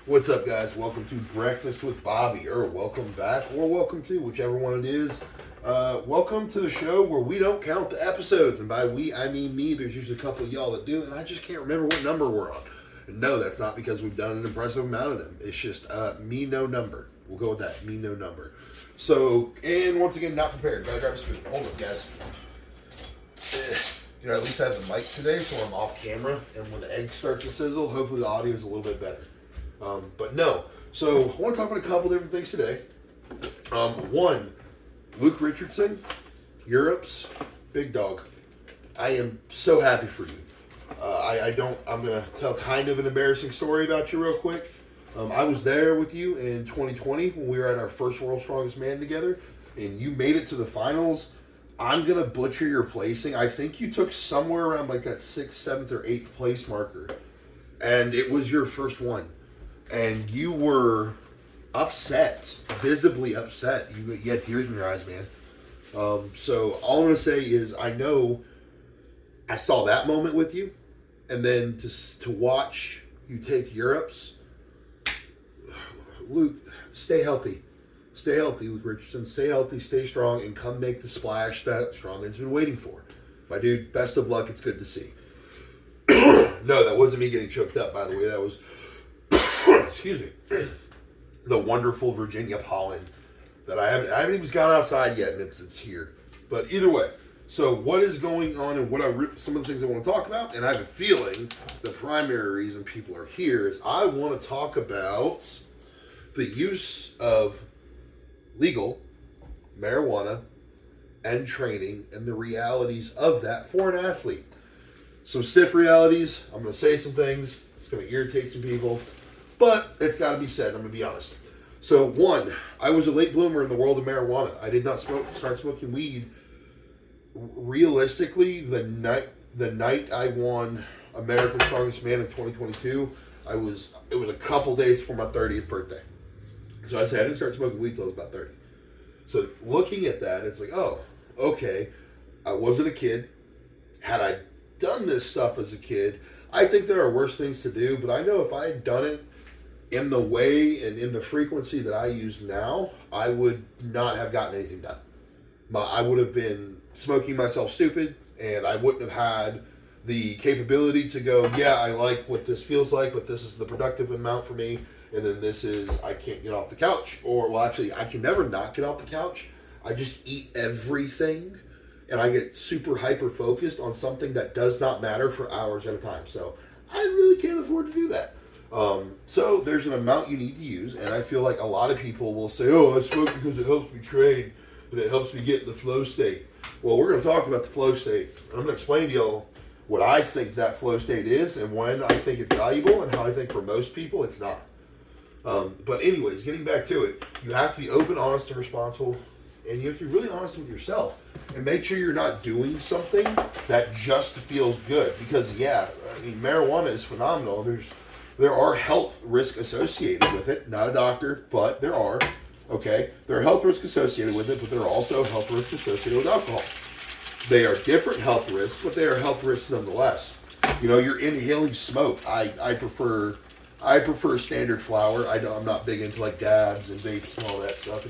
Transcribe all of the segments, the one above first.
What's up, guys? Welcome to Breakfast with Bobby, or welcome back, or welcome to whichever one it is. Welcome to the show where we don't count the episodes, and by we, I mean me. There's usually a couple of y'all that do, and I just can't remember what number we're on. And no, that's not because we've done an impressive amount of them. It's just me no number. We'll go with that, me no number. So, and once again, not prepared. Gotta grab a spoon. Hold on, guys. You know, at least I have the mic today, so I'm off camera, and when the eggs start to sizzle, hopefully the audio is a little bit better. But no, so I want to talk about a couple different things today. One, Luke Richardson, Europe's big dog. I am so happy for you. I'm going to tell kind of an embarrassing story about you real quick. I was there with you in 2020 when we were at our first World's Strongest Man together, and you made it to the finals. I'm going to butcher your placing. I think you took somewhere around like that 6th, 7th, or 8th place marker, and it was your first one. And you were upset, visibly upset. You had tears in your eyes, man. So all I'm going to say is I know I saw that moment with you. And then to watch you take Europe's. Luke, stay healthy. Stay healthy, Luke Richardson. Stay healthy, stay strong, and come make the splash that Strongman's been waiting for. My dude, best of luck. It's good to see. No, that wasn't me getting choked up, by the way. That was... excuse me, the wonderful Virginia pollen that I haven't even gone outside yet, and it's here. But either way, so what is going on, and some of the things I want to talk about, and I have a feeling the primary reason people are here is I want to talk about the use of legal marijuana and training and the realities of that for an athlete. Some stiff realities. I'm going to say some things. It's going to irritate some people. But it's got to be said, I'm going to be honest. So, one, I was a late bloomer in the world of marijuana. I did not start smoking weed. Realistically, the night I won America's Strongest Man in 2022, it was a couple days before my 30th birthday. So I said I didn't start smoking weed until I was about 30. So looking at that, it's like, oh, okay, I wasn't a kid. Had I done this stuff as a kid, I think there are worse things to do, but I know if I had done it in the way and in the frequency that I use now, I would not have gotten anything done. I would have been smoking myself stupid, and I wouldn't have had the capability to go, yeah, I like what this feels like, but this is the productive amount for me, and then this is, I can't get off the couch. Or, well, actually, I can never not get off the couch. I just eat everything, and I get super hyper-focused on something that does not matter for hours at a time. So I really can't afford to do that. So there's an amount you need to use, and I feel like a lot of people will say, oh, I smoke because it helps me train, and it helps me get in the flow state. Well, we're going to talk about the flow state. I'm going to explain to y'all what I think that flow state is, and when I think it's valuable, and how I think for most people it's not. But anyways, getting back to it, you have to be open, honest, and responsible, and you have to be really honest with yourself, and make sure you're not doing something that just feels good, because yeah, I mean, marijuana is phenomenal. There are health risks associated with it. Not a doctor, but there are. Okay? There are health risks associated with it, but there are also health risks associated with alcohol. They are different health risks, but they are health risks nonetheless. You know, you're inhaling smoke. I prefer standard flower. I'm not big into like dabs and vapes and all that stuff.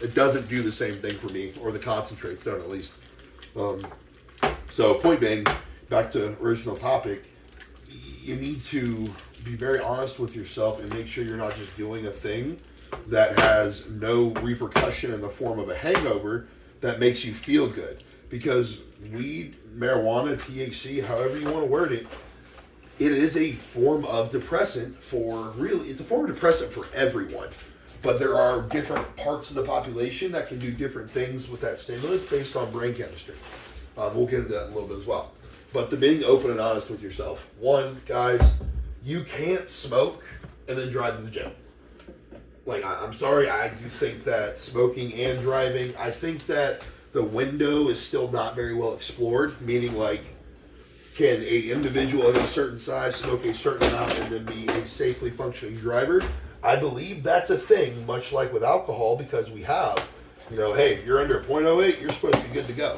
It doesn't do the same thing for me, or the concentrates don't at least. So point being, back to original topic, you need to be very honest with yourself and make sure you're not just doing a thing that has no repercussion in the form of a hangover that makes you feel good. Because weed, marijuana, THC, however you want to word it, it is a form of depressant it's a form of depressant for everyone. But there are different parts of the population that can do different things with that stimulus based on brain chemistry. We'll get into that in a little bit as well. But the being open and honest with yourself. One, guys, you can't smoke and then drive to the gym. Like, I'm sorry, I do think that smoking and driving, I think that the window is still not very well explored, meaning like, can a individual of a certain size smoke a certain amount and then be a safely functioning driver? I believe that's a thing, much like with alcohol, because we have, hey, if you're under a .08, you're supposed to be good to go.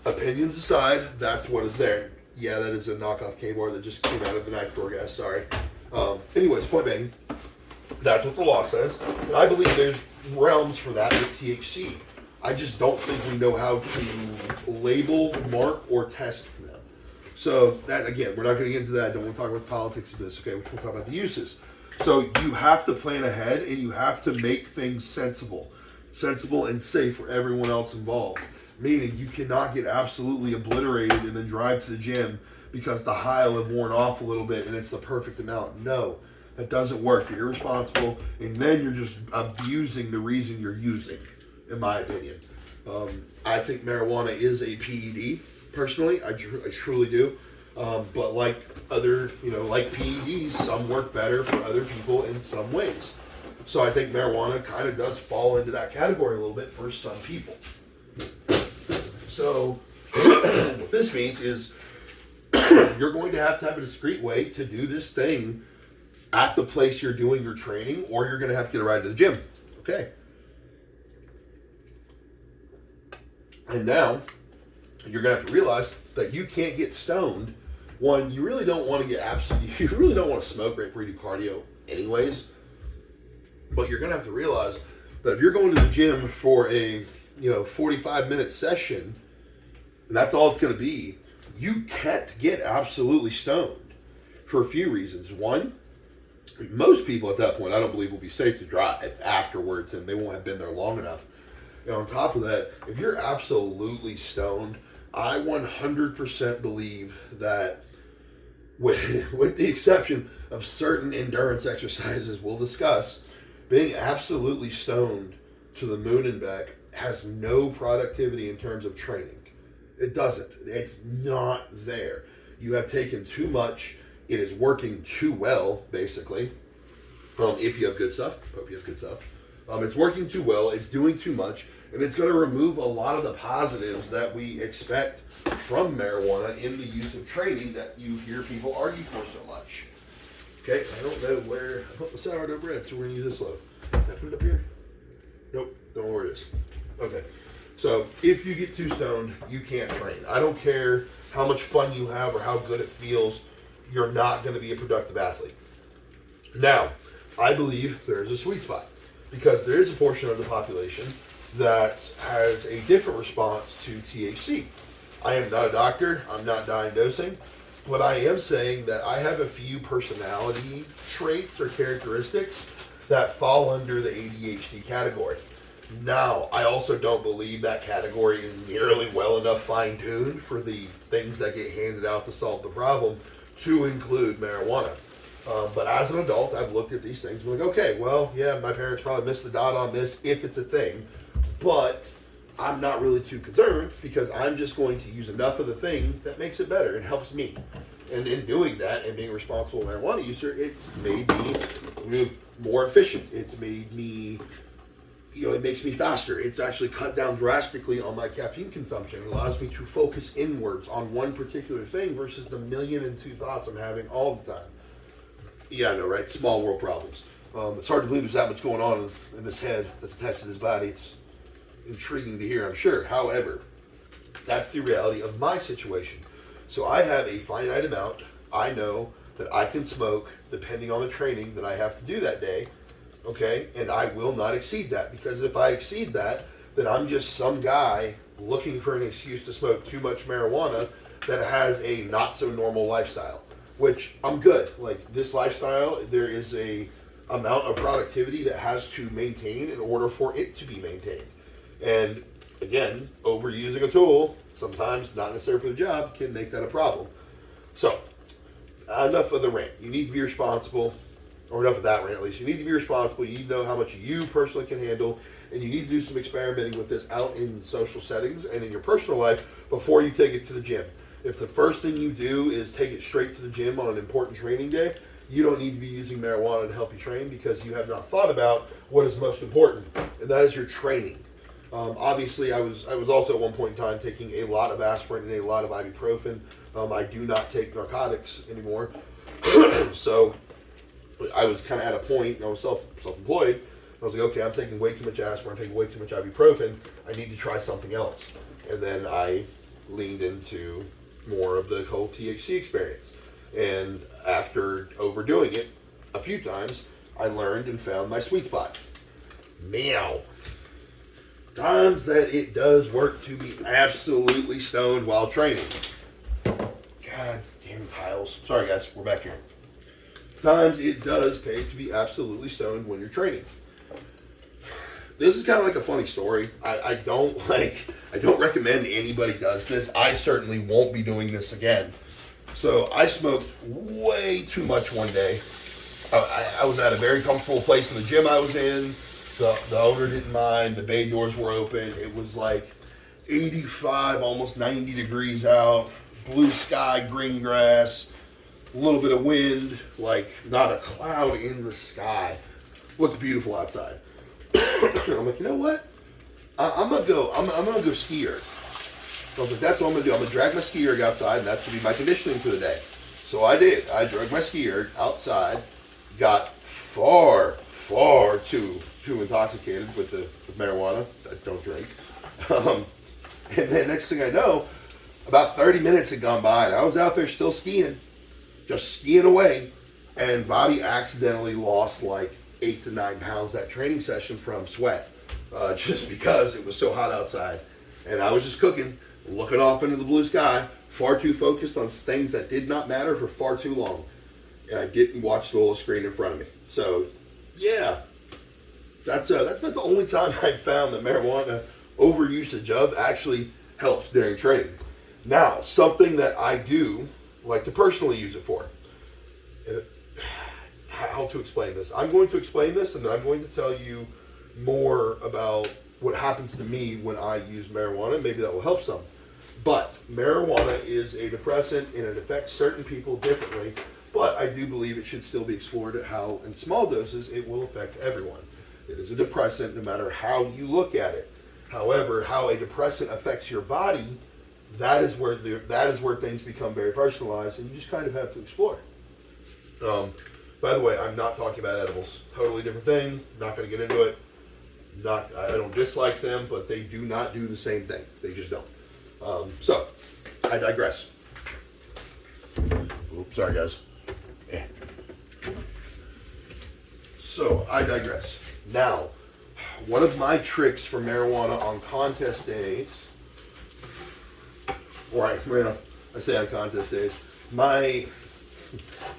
Opinions aside, that's what is there. Yeah, that is a knockoff keyboard that just came out of the knife door, guys. Sorry. Anyways, point being, That's what the law says. And I believe there's realms for that with THC. I just don't think we know how to label, mark, or test for them. So that, again, we're not going to get into that. I don't want to talk about the politics of this, okay? We're going to talk about the uses. So you have to plan ahead, and you have to make things sensible and safe for everyone else involved. Meaning you cannot get absolutely obliterated and then drive to the gym because the high will have worn off a little bit and it's the perfect amount. No, that doesn't work. You're irresponsible, and then you're just abusing the reason you're using, in my opinion. I think marijuana is a PED, personally. I truly do. But like other, like PEDs, some work better for other people in some ways. So I think marijuana kind of does fall into that category a little bit for some people. So what this means is you're going to have a discreet way to do this thing at the place you're doing your training, or you're going to have to get a ride to the gym. Okay. And now you're going to have to realize that you can't get stoned. One, you really don't want to you really don't want to smoke right before you do cardio anyways. But you're going to have to realize that if you're going to the gym for a 45-minute session, and that's all it's going to be, you can't get absolutely stoned for a few reasons. One, most people at that point, I don't believe, will be safe to drive afterwards, and they won't have been there long enough. And on top of that, if you're absolutely stoned, I 100% believe that, with the exception of certain endurance exercises we'll discuss, being absolutely stoned to the moon and back has no productivity in terms of training. It doesn't. It's not there. You have taken too much. It is working too well, basically. If you have good stuff. Hope you have good stuff. It's working too well. It's doing too much. And it's going to remove a lot of the positives that we expect from marijuana in the use of training that you hear people argue for so much. Okay, I don't know where I put the sourdough bread, so we're going to use this loaf. Can I put it up here? Nope, don't know where it is. Okay, so if you get too stoned, you can't train. I don't care how much fun you have or how good it feels, you're not going to be a productive athlete. Now, I believe there is a sweet spot, because there is a portion of the population that has a different response to THC. I am not a doctor, I'm not diagnosing, but I am saying that I have a few personality traits or characteristics that fall under the ADHD category. Now, I also don't believe that category is nearly well enough fine-tuned for the things that get handed out to solve the problem to include marijuana. But as an adult, I've looked at these things and I'm like, okay, well, yeah, my parents probably missed the dot on this if it's a thing, but I'm not really too concerned because I'm just going to use enough of the thing that makes it better and helps me. And in doing that and being a responsible marijuana user, it's made me more efficient. It's made me, it makes me faster. It's actually cut down drastically on my caffeine consumption. It allows me to focus inwards on one particular thing versus the 1,000,002 thoughts I'm having all the time. Yeah, I know, right? Small world problems. It's hard to believe there's that much going on in this head that's attached to this body. It's intriguing to hear, I'm sure. However, that's the reality of my situation. So I have a finite amount. I know that I can smoke depending on the training that I have to do that day, okay? And I will not exceed that, because if I exceed that, then I'm just some guy looking for an excuse to smoke too much marijuana that has a not so normal lifestyle, which I'm good. Like, this lifestyle, there is a amount of productivity that has to maintain in order for it to be maintained. And again, overusing a tool, sometimes not necessary for the job, can make that a problem. So, enough of the rant. You need to be responsible, or enough of that rant at least. You need to be responsible. You need to know how much you personally can handle, and you need to do some experimenting with this out in social settings and in your personal life before you take it to the gym. If the first thing you do is take it straight to the gym on an important training day, you don't need to be using marijuana to help you train, because you have not thought about what is most important, and that is your training. Obviously, I was also at one point in time taking a lot of aspirin and a lot of ibuprofen. I do not take narcotics anymore. So I was kind of at a point, and I was self-employed. I was like, okay, I'm taking way too much aspirin, I'm taking way too much ibuprofen. I need to try something else. And then I leaned into more of the whole THC experience. And after overdoing it a few times, I learned and found my sweet spot. Now, times that it does work to be absolutely stoned while training. God damn tiles. Sorry guys, we're back here. Times it does pay to be absolutely stoned when you're training. This is kind of like a funny story. I don't recommend anybody does this. I certainly won't be doing this again. So I smoked way too much one day. I was at a very comfortable place in the gym I was in. The owner didn't mind. The bay doors were open. It was like 85, almost 90 degrees out. Blue sky, green grass, a little bit of wind, like not a cloud in the sky. Looked beautiful outside. I'm like, you know what? I'm gonna go ski erg. So I was like, that's what I'm gonna do. I'm gonna drag my ski erg outside, and that's gonna be my conditioning for the day. So I did. I dragged my ski erg outside. Got far too intoxicated with marijuana. I don't drink. And then next thing I know, about 30 minutes had gone by, and I was out there still skiing, just skiing away, and Bobby accidentally lost like 8 to 9 pounds that training session from sweat, just because it was so hot outside. And I was just cooking, looking off into the blue sky, far too focused on things that did not matter for far too long. And I didn't watch the little screen in front of me. So, yeah, that's not the only time I found that marijuana overusage of actually helps during training. Now, something that I do like to personally use it for. How to explain this? I'm going to explain this, and then I'm going to tell you more about what happens to me when I use marijuana. Maybe that will help some. But marijuana is a depressant, and it affects certain people differently. But I do believe it should still be explored at how, in small doses, it will affect everyone. It is a depressant no matter how you look at it. However, how a depressant affects your body, that is where things become very personalized, and you just kind of have to explore. By the way, I'm not talking about edibles. Totally different thing. Not going to get into it. I don't dislike them, but they do not do the same thing. They just don't. So, I digress. Oops, sorry guys. So, I digress. Now, one of my tricks for marijuana on contest days, I say on contest days,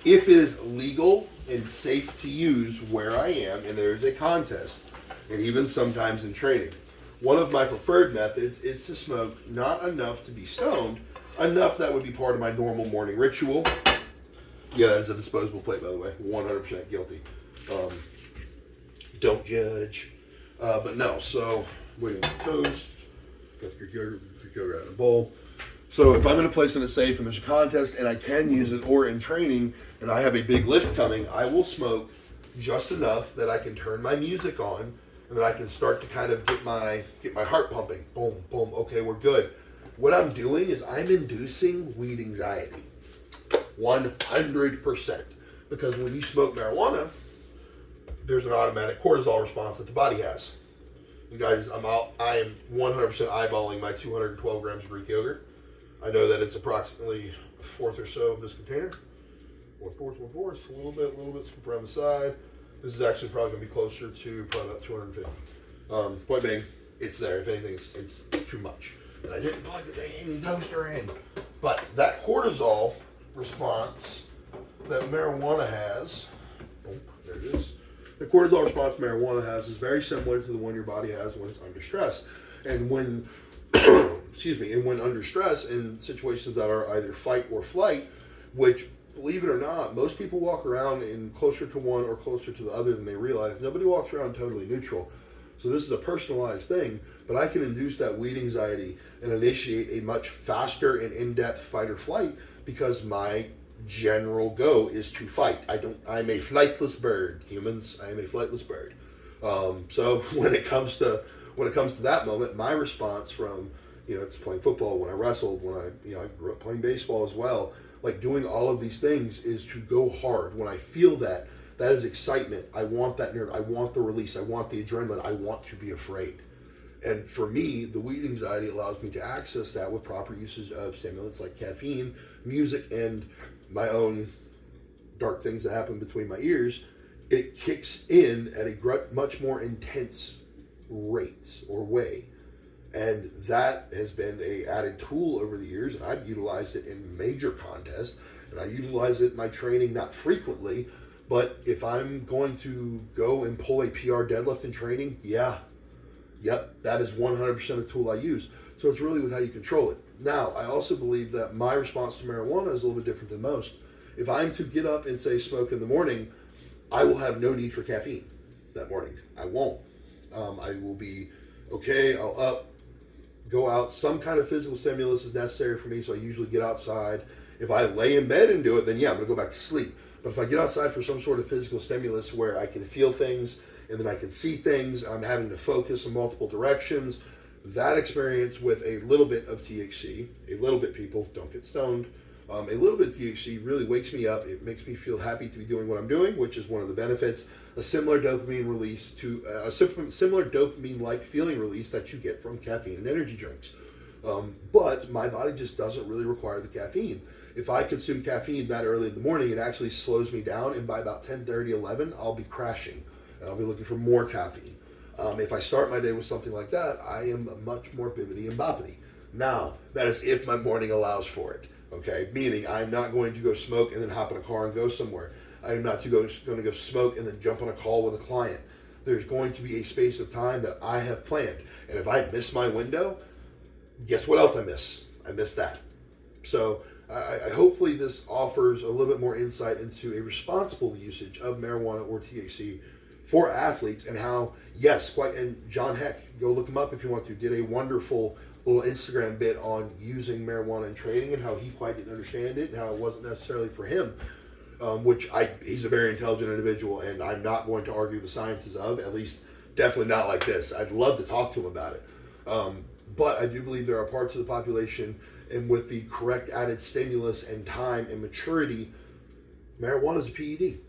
if it is legal and safe to use where I am and there's a contest, and even sometimes in training, one of my preferred methods is to smoke not enough to be stoned, enough that would be part of my normal morning ritual. Yeah, that is a disposable plate, by the way. 100% guilty. Don't judge. But no, so waiting for toast. Got the Kikoga out in a bowl. So if I'm in a place in a safe and there's a contest and I can use it, or in training and I have a big lift coming, I will smoke just enough that I can turn my music on and that I can start to kind of get my heart pumping. Boom, boom. Okay, we're good. What I'm doing is I'm inducing weed anxiety. 100%. Because when you smoke marijuana, there's an automatic cortisol response that the body has. You guys, I am 100% eyeballing my 212 grams of Greek yogurt. I know that it's approximately a fourth or so of this container. One fourth, a little bit, scoop around the side. This is actually probably going to be closer to probably about 250. Point being, it's there. If anything, it's too much. And I didn't plug the dang toaster in. But that cortisol response that marijuana has, there it is. The cortisol response marijuana has is very similar to the one your body has when it's under stress. And when when under stress in situations that are either fight or flight, which, believe it or not, most people walk around in closer to one or closer to the other than they realize. Nobody walks around totally neutral. So this is a personalized thing, but I can induce that weed anxiety and initiate a much faster and in-depth fight or flight because my general go is to fight. I'm a flightless bird, humans. I am a flightless bird. So when it comes to that moment, my response from, it's playing football, when I wrestled, when I grew up playing baseball as well, like doing all of these things is to go hard. When I feel that is excitement. I want that nerve. I want the release. I want the adrenaline. I want to be afraid. And for me, the weed anxiety allows me to access that with proper usage of stimulants like caffeine, music, and my own dark things that happen between my ears. It kicks in at a much more intense rate or way. And that has been a added tool over the years, and I've utilized it in major contests, and I utilize it in my training, not frequently, but if I'm going to go and pull a PR deadlift in training, that is 100% a tool I use. So it's really with how you control it. Now, I also believe that my response to marijuana is a little bit different than most. If I'm to get up and say smoke in the morning, I will have no need for caffeine that morning. I won't. I will be okay. I'll up, go out. Some kind of physical stimulus is necessary for me, so I usually get outside. If I lay in bed and do it, then I'm going to go back to sleep. But if I get outside for some sort of physical stimulus where I can feel things and then I can see things, I'm having to focus in multiple directions, that experience with a little bit of THC, a little bit, people, don't get stoned, a little bit of THC really wakes me up. It makes me feel happy to be doing what I'm doing, which is one of the benefits. A similar dopamine release to a similar dopamine-like feeling release that you get from caffeine and energy drinks. But my body just doesn't really require the caffeine. If I consume caffeine that early in the morning, it actually slows me down, and by about 10:30, 11, I'll be crashing, and I'll be looking for more caffeine. If I start my day with something like that, I am much more bibbity and boppity. Now, that is if my morning allows for it, okay? Meaning I'm not going to go smoke and then hop in a car and go somewhere. I am not going to go smoke and then jump on a call with a client. There's going to be a space of time that I have planned. And if I miss my window, guess what else I miss? I miss that. So I hopefully this offers a little bit more insight into a responsible usage of marijuana or THC for athletes, and how, and John Heck, go look him up if you want to, did a wonderful little Instagram bit on using marijuana in training and how he quite didn't understand it and how it wasn't necessarily for him, he's a very intelligent individual, and I'm not going to argue the sciences of, at least definitely not like this. I'd love to talk to him about it. But I do believe there are parts of the population, and with the correct added stimulus and time and maturity, marijuana is a PED.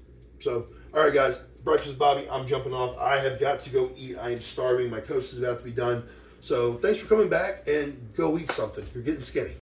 So, all right, guys, breakfast with Bobby. I'm jumping off. I have got to go eat. I am starving. My toast is about to be done. So thanks for coming back, and go eat something. You're getting skinny.